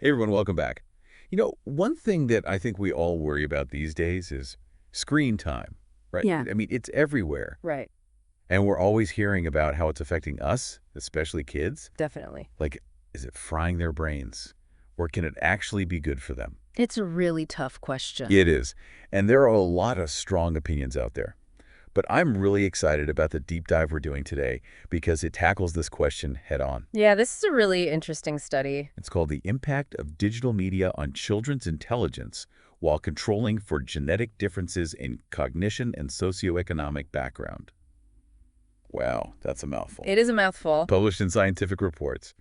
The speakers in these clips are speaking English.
Hey everyone, welcome back. One thing that I think we all worry about these days is screen time, right? Yeah, I mean, it's everywhere. right. And we're always hearing about how it's affecting us, especially kids. Definitely. Like, is it frying their brains? Or can it actually be good for them? It's a really tough question. It is. And there are a lot of strong opinions out there. But I'm really excited about the deep dive we're doing today because it tackles this question head on. Yeah, this is a really interesting study. It's called The Impact of Digital Media on Children's Intelligence While Controlling for Genetic Differences in Cognition and Socioeconomic Background. Wow, that's a mouthful. It is a mouthful. Published in Scientific Reports.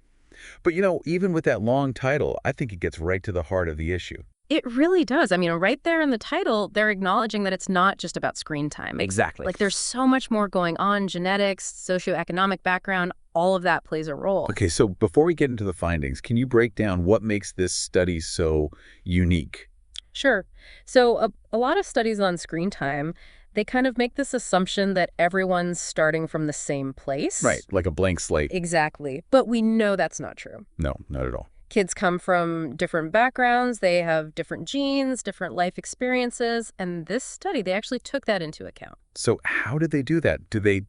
But even with that long title, I think it gets right to the heart of the issue. It really does. I mean, right there in the title, they're acknowledging that it's not just about screen time. Exactly. Like, there's so much more going on. Genetics, socioeconomic background, all of that plays a role. Okay, so before we get into the findings, can you break down what makes this study so unique? Sure. So a lot of studies on screen time, they kind of make this assumption that everyone's starting from the same place. Right, like a blank slate. Exactly. But we know that's not true. No, not at all. Kids come from different backgrounds, they have different genes, different life experiences, and this study, they actually took that into account. So how did they do that? Do they,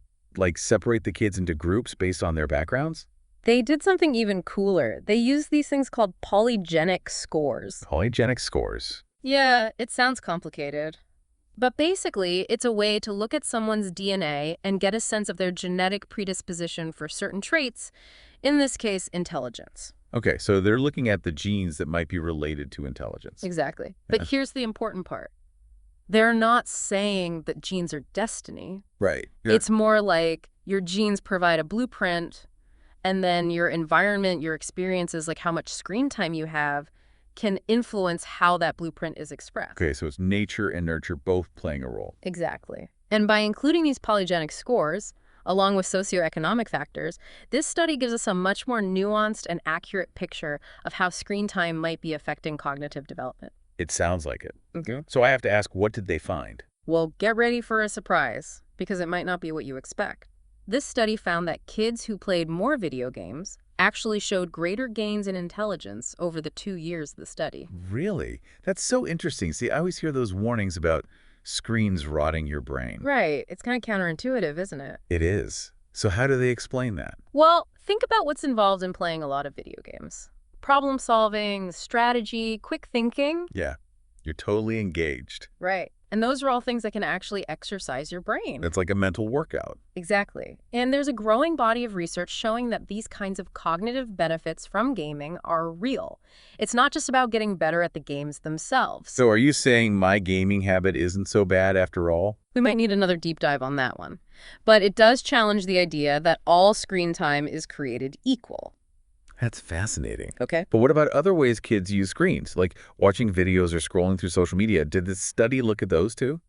separate the kids into groups based on their backgrounds? They did something even cooler. They used these things called polygenic scores. Polygenic scores. Yeah, it sounds complicated. But basically, it's a way to look at someone's DNA and get a sense of their genetic predisposition for certain traits, in this case, intelligence. Okay, so they're looking at the genes that might be related to intelligence. Exactly. Yeah. But here's the important part. They're not saying that genes are destiny. Right. Yeah. It's more like your genes provide a blueprint, and then your environment, your experiences, like how much screen time you have, can influence how that blueprint is expressed. Okay, so it's nature and nurture both playing a role. Exactly. And by including these polygenic scores, along with socioeconomic factors, this study gives us a much more nuanced and accurate picture of how screen time might be affecting cognitive development. It sounds like it. Okay. So I have to ask, what did they find? Well, get ready for a surprise, because it might not be what you expect. This study found that kids who played more video games actually showed greater gains in intelligence over the 2 years of the study. Really? That's so interesting. See, I always hear those warnings about screens rotting your brain. Right. It's kind of counterintuitive, isn't it? It is. So how do they explain that? Well, think about what's involved in playing a lot of video games. Problem solving, strategy, quick thinking. Yeah, you're totally engaged. Right. And those are all things that can actually exercise your brain. It's like a mental workout. Exactly. And there's a growing body of research showing that these kinds of cognitive benefits from gaming are real. It's not just about getting better at the games themselves. So are you saying my gaming habit isn't so bad after all? We might need another deep dive on that one. But it does challenge the idea that all screen time is created equal. That's fascinating. Okay. But what about other ways kids use screens, like watching videos or scrolling through social media? Did this study look at those too?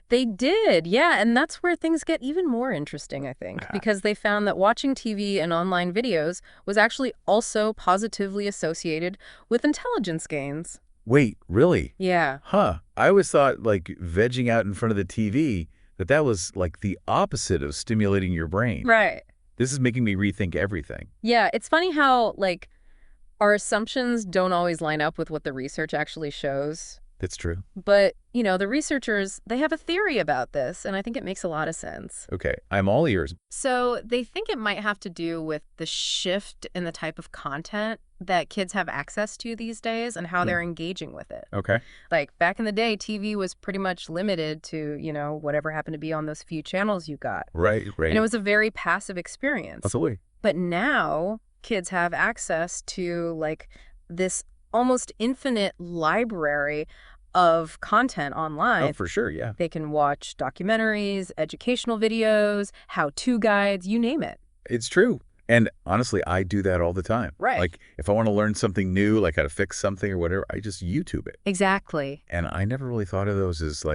They did, yeah, and that's where things get even more interesting, I think, because they found that watching TV and online videos was actually also positively associated with intelligence gains. Wait, really? Yeah. Huh. I always thought vegging out in front of the TV, that was like the opposite of stimulating your brain. Right. This is making me rethink everything. Yeah, it's funny how, our assumptions don't always line up with what the research actually shows. That's true. But, the researchers, they have a theory about this, and I think it makes a lot of sense. Okay, I'm all ears. So they think it might have to do with the shift in the type of content that kids have access to these days and how they're engaging with it. Okay. Like, back in the day, TV was pretty much limited to, whatever happened to be on those few channels you got. Right. And it was a very passive experience. Absolutely. But now kids have access to, this almost infinite library of content online. Oh, for sure, yeah. They can watch documentaries, educational videos, how-to guides, you name it. It's true. And honestly, I do that all the time. Right. Like, if I want to learn something new, like how to fix something or whatever, I just YouTube it. Exactly. And I never really thought of those as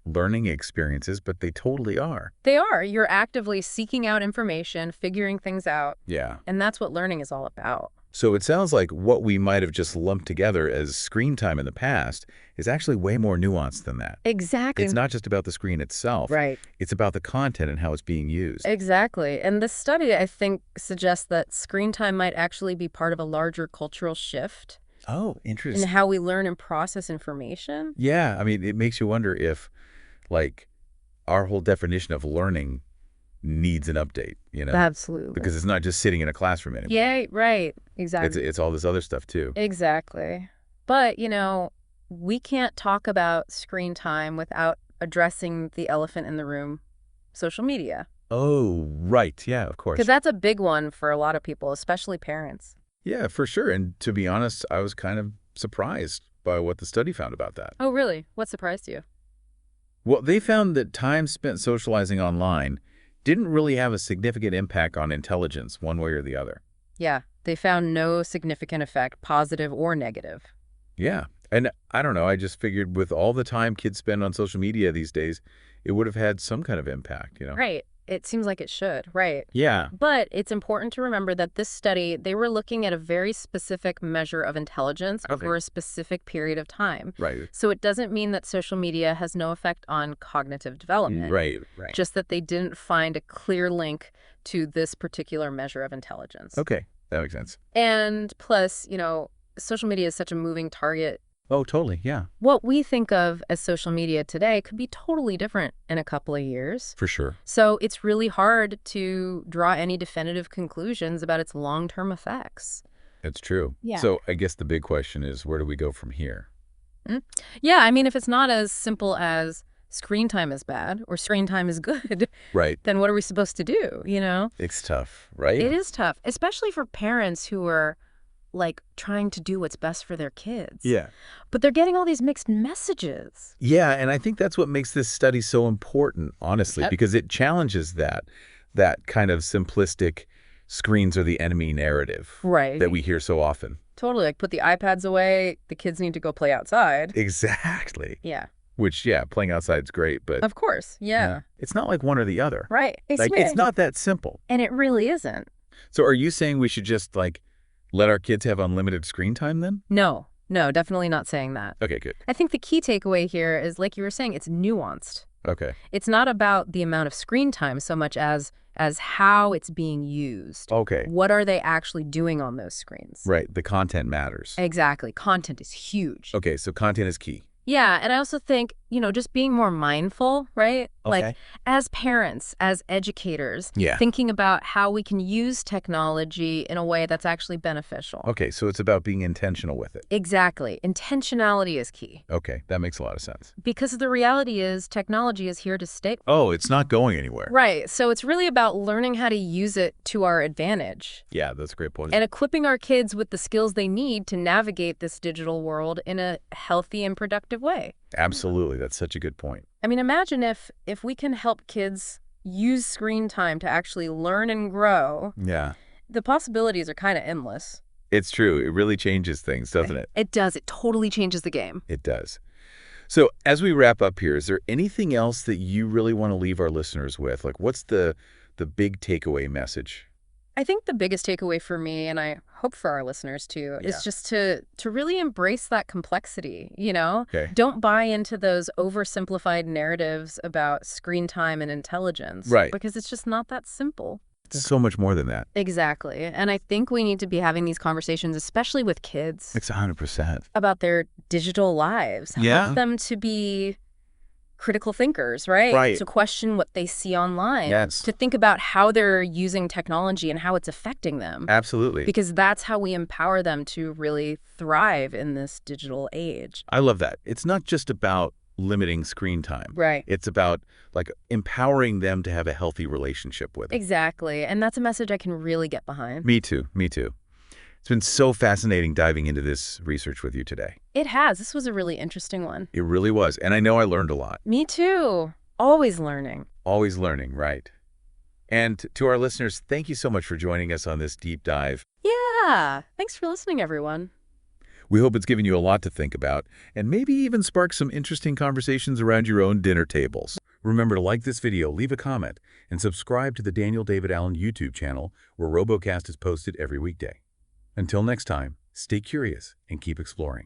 learning experiences, but they totally are. They are. You're actively seeking out information, figuring things out. Yeah. And that's what learning is all about. So it sounds like what we might have just lumped together as screen time in the past is actually way more nuanced than that. Exactly. It's not just about the screen itself. Right. It's about the content and how it's being used. Exactly. And this study, I think, suggests that screen time might actually be part of a larger cultural shift. Oh, in interesting. how we learn and process information. Yeah, I mean, it makes you wonder if, like, our whole definition of learning needs an update, Absolutely. Because it's not just sitting in a classroom anymore. Yeah, right. Exactly. It's all this other stuff, too. Exactly. But, we can't talk about screen time without addressing the elephant in the room, social media. Oh, right. Yeah, of course. Because that's a big one for a lot of people, especially parents. Yeah, for sure. And to be honest, I was kind of surprised by what the study found about that. Oh, really? What surprised you? Well, they found that time spent socializing online didn't really have a significant impact on intelligence one way or the other. Yeah, they found no significant effect, positive or negative. Yeah. And I don't know, I just figured with all the time kids spend on social media these days, it would have had some kind of impact. Right. It seems like it should, right. Yeah. But it's important to remember that this study, they were looking at a very specific measure of intelligence Okay. for a specific period of time. Right. So it doesn't mean that social media has no effect on cognitive development. Right. Just that they didn't find a clear link to this particular measure of intelligence. Okay. That makes sense. And plus, social media is such a moving target. Oh, totally. Yeah. What we think of as social media today could be totally different in a couple of years. For sure. So it's really hard to draw any definitive conclusions about its long-term effects. It's true. Yeah. So I guess the big question is, where do we go from here? Yeah, I mean, if it's not as simple as screen time is bad or screen time is good, Right. then what are we supposed to do, It's tough, right? It is tough, especially for parents who are, trying to do what's best for their kids. Yeah. But they're getting all these mixed messages. Yeah, and I think that's what makes this study so important, honestly, Yep. because it challenges that kind of simplistic screens are the enemy narrative Right. that we hear so often. Totally. Put the iPads away. The kids need to go play outside. Exactly. Yeah. Which, yeah, playing outside's great, but Of course. Yeah. it's not like one or the other. Right. It's not that simple. And it really isn't. So are you saying we should just, let our kids have unlimited screen time then? No, definitely not saying that. Okay, good. I think the key takeaway here is, like you were saying, it's nuanced. Okay. It's not about the amount of screen time so much as how it's being used. Okay. What are they actually doing on those screens? Right. The content matters. Exactly. Content is huge. Okay, so content is key. Yeah, and I also think, just being more mindful, right? Okay. As parents, as educators, Yeah. thinking about how we can use technology in a way that's actually beneficial. Okay, so it's about being intentional with it. Exactly. Intentionality is key. Okay, that makes a lot of sense. Because the reality is technology is here to stay. Oh, it's not going anywhere. Right. So it's really about learning how to use it to our advantage Yeah, that's a great point. and equipping our kids with the skills they need to navigate this digital world in a healthy and productive way. Absolutely, that's such a good point. I mean, imagine if we can help kids use screen time to actually learn and grow, Yeah, the possibilities are kind of endless. it's true. It really changes things, doesn't it? It does. It totally changes the game. It does. So as we wrap up here, is there anything else that you really want to leave our listeners with? What's the big takeaway message? I think the biggest takeaway for me, and I hope for our listeners too, Yeah. is just to really embrace that complexity, Okay. Don't buy into those oversimplified narratives about screen time and intelligence. Right. Because it's just not that simple. It's so much more than that. Exactly. And I think we need to be having these conversations, especially with kids, It's 100%. about their digital lives. Yeah. Help them to be critical thinkers, right? Right. To question what they see online. Yes. To think about how they're using technology and how it's affecting them. Absolutely. Because that's how we empower them to really thrive in this digital age. I love that. It's not just about limiting screen time. Right. It's about empowering them to have a healthy relationship with it. Exactly. And that's a message I can really get behind. Me too. Me too. It's been so fascinating diving into this research with you today. It has. This was a really interesting one. It really was. And I know I learned a lot. Me too. Always learning. Always learning, right? And to our listeners, thank you so much for joining us on this deep dive. Yeah. Thanks for listening, everyone. We hope it's given you a lot to think about and maybe even spark some interesting conversations around your own dinner tables. Remember to like this video, leave a comment, and subscribe to the Daniel David Allen YouTube channel where RoboCast is posted every weekday. Until next time, stay curious and keep exploring.